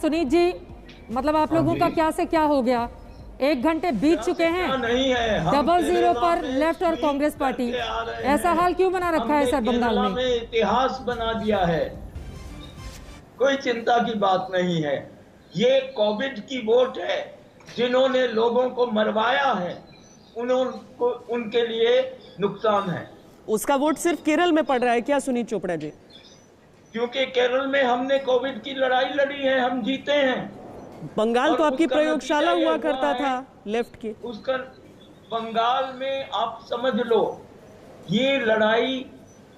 सुनीत जी, मतलब आप लोगों का क्या से क्या हो गया? 1 घंटे बीत चुके हैं, नहीं है 0-0 पर लेफ्ट और कांग्रेस पार्टी। ऐसा हाल क्यों बना रखा है सर बंगाल में? इतिहास बना दिया है, कोई चिंता की बात नहीं है। ये कोविड की वोट है, जिन्होंने लोगों को मरवाया है उनको उनके लिए नुकसान है। उसका वोट सिर्फ केरल में पड़ रहा है क्या सुनीत चोपड़ा जी? क्योंकि केरल में हमने कोविड की लड़ाई लड़ी है, हम जीते हैं। बंगाल तो आपकी प्रयोगशाला हुआ करता था लेफ्ट की। उसका बंगाल में आप समझ लो, ये लड़ाई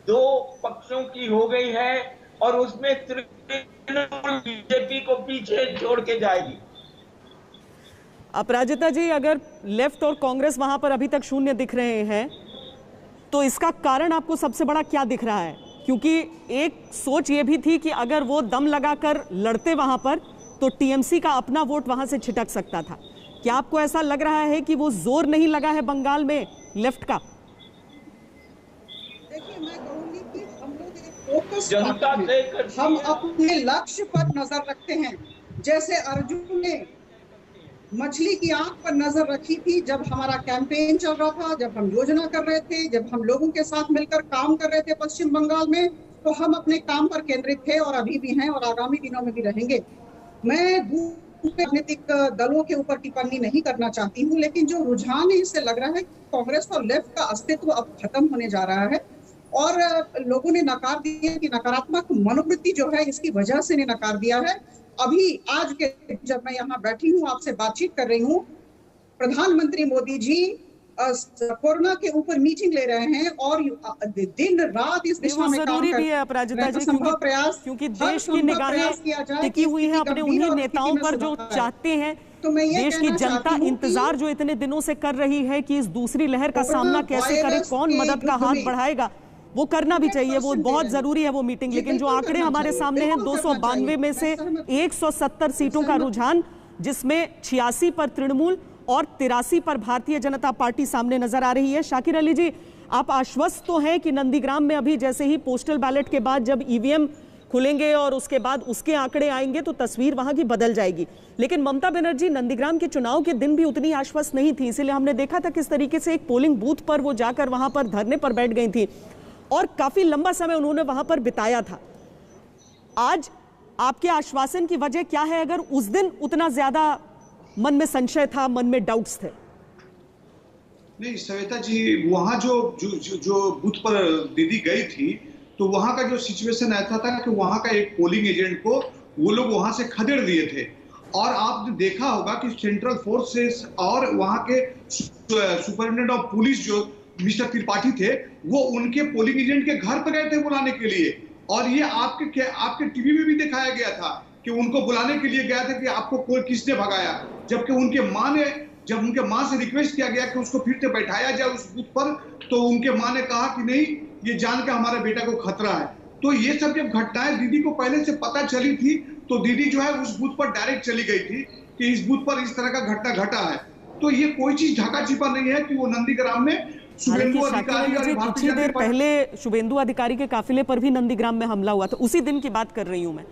2 पक्षों की हो गई है और उसमें तृणमूल बीजेपी को पीछे छोड़ के जाएगी। अपराजिता जी, अगर लेफ्ट और कांग्रेस वहां पर अभी तक शून्य दिख रहे हैं तो इसका कारण आपको सबसे बड़ा क्या दिख रहा है? क्योंकि एक सोच ये भी थी कि अगर वो दम लगाकर लड़ते वहां पर तो टीएमसी का अपना वोट वहां से छिटक सकता था। क्या आपको ऐसा लग रहा है कि वो जोर नहीं लगा है बंगाल में लेफ्ट का? देखिए, मैं कहूंगी कि हम लोग फोकस जनता से हम अपने लक्ष्य पर नजर रखते हैं। जैसे अर्जुन ने मछली की आंख पर नजर रखी थी जब हमारा कैंपेन चल रहा था, जब हम योजना कर रहे थे, जब हम लोगों के साथ मिलकर काम कर रहे थे पश्चिम बंगाल में, तो हम अपने काम पर केंद्रित थे और अभी भी हैं और आगामी दिनों में भी रहेंगे। मैं राजनीतिक दलों के ऊपर टिप्पणी नहीं करना चाहती हूँ, लेकिन जो रुझान है इससे लग रहा है कि कांग्रेस और लेफ्ट का अस्तित्व अब खत्म होने जा रहा है और लोगों ने नकार दिया कि नकारात्मक मनोवृत्ति जो है इसकी वजह से ने नकार दिया है। अभी आज के जब मैं यहाँ बैठी हूँ आपसे बातचीत कर रही हूँ, प्रधानमंत्री मोदी जी कोरोना के ऊपर मीटिंग ले रहे हैं और दिन रात इस दिशा में काम कर रहे हैं। अपराजिता जी, क्योंकि देश की निगाहें टिकी हुई है अपने उन्हीं नेताओं पर जो चाहते हैं। तो मैं देश की जनता इंतजार जो इतने दिनों से कर रही है कि इस दूसरी लहर का सामना कैसे करे, कौन मदद का हाथ बढ़ाएगा, वो करना भी चाहिए, वो बहुत जरूरी है वो मीटिंग। लेकिन जो आंकड़े हमारे सामने हैं, 292 में से 170 सीटों का रुझान, जिसमें 86 पर तृणमूल और 83 पर भारतीय जनता पार्टी सामने नजर आ रही है। शाकिर अली जी, आप आश्वस्त तो हैं कि नंदीग्राम में अभी जैसे ही पोस्टल बैलेट के बाद जब ईवीएम खुलेंगे और उसके बाद उसके आंकड़े आएंगे तो तस्वीर वहां की बदल जाएगी। लेकिन ममता बनर्जी नंदीग्राम के चुनाव के दिन भी उतनी आश्वस्त नहीं थी, इसीलिए हमने देखा था किस तरीके से एक पोलिंग बूथ पर वो जाकर वहां पर धरने पर बैठ गई थी और काफी लंबा समय उन्होंने वहां पर बिताया था। आज आपके आश्वासन की वजह क्या है, अगर उस दिन उतना ज्यादा मन में संशय था, मन में डाउट्स थे? नहीं श्वेता जी, वहां जो बूथ पर दीदी गई थी तो वहां का जो सिचुएशन ऐसा था कि वहां का एक पोलिंग एजेंट को वो लोग वहां से खदेड़ दिए थे और आपने देखा होगा कि सेंट्रल फोर्सेस और वहां के सुपरिटेंडेंट ऑफ पुलिस जो मिस्टर त्रिपाठी थे वो उनके पोलिंग एजेंट के घर पर गए थे बुलाने के लिए। और ये आपके टीवी में भी दिखाया गया था कि उनको बुलाने के लिए गया था कि आपको कोई किसने भगाया, जबकि जब उनके माँ से रिक्वेस्ट किया गया कि उसको फिर से बैठाया जाए उस बूथ पर, तो उनके माँ ने कहा कि नहीं, ये जान के हमारे बेटा को खतरा है। तो ये सब जब घटनाएं दीदी को पहले से पता चली थी तो दीदी जो है उस बूथ पर डायरेक्ट चली गई थी कि इस बूथ पर इस तरह का घटना घटा है। तो ये कोई चीज ढका छिपा नहीं है कि वो नंदीग्राम में शुभेंदु अधिकारी और कुछ ही देर पहले शुभेंदु अधिकारी के काफिले पर भी नंदीग्राम में हमला हुआ था, उसी दिन की बात कर रही हूं मैं।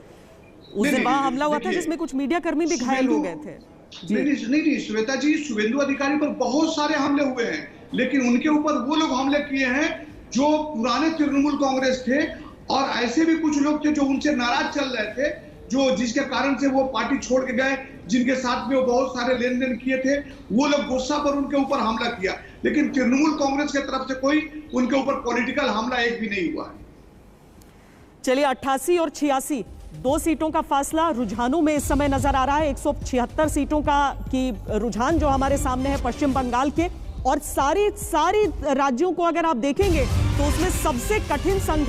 उस दिन वहां हमला हुआ था जिसमें कुछ मीडिया कर्मी भी घायल हो गए थे। नहीं श्वेता जी, शुभेंदु अधिकारी पर बहुत सारे हमले हुए हैं, लेकिन उनके ऊपर वो लोग हमले किए हैं जो पुराने तृणमूल कांग्रेस थे और ऐसे भी कुछ लोग थे जो उनसे नाराज चल रहे थे, जो जिसके कारण से वो पार्टी छोड़ के गए, जिनके साथ में वो बहुत सारे लेन देन किए थे, वो लोग गुस्सा पर उनके ऊपर हमला किया। लेकिन तृणमूल कांग्रेस की तरफ से कोई उनके ऊपर पॉलिटिकल हमला एक भी नहीं हुआ है। चलिए, 88 और 86 2 सीटों का फासला रुझानों में इस समय नजर आ रहा है। 176 सीटों का की रुझान जो हमारे सामने है पश्चिम बंगाल के, और सारी राज्यों को अगर आप देखेंगे तो उसमें सबसे कठिन संघर्ष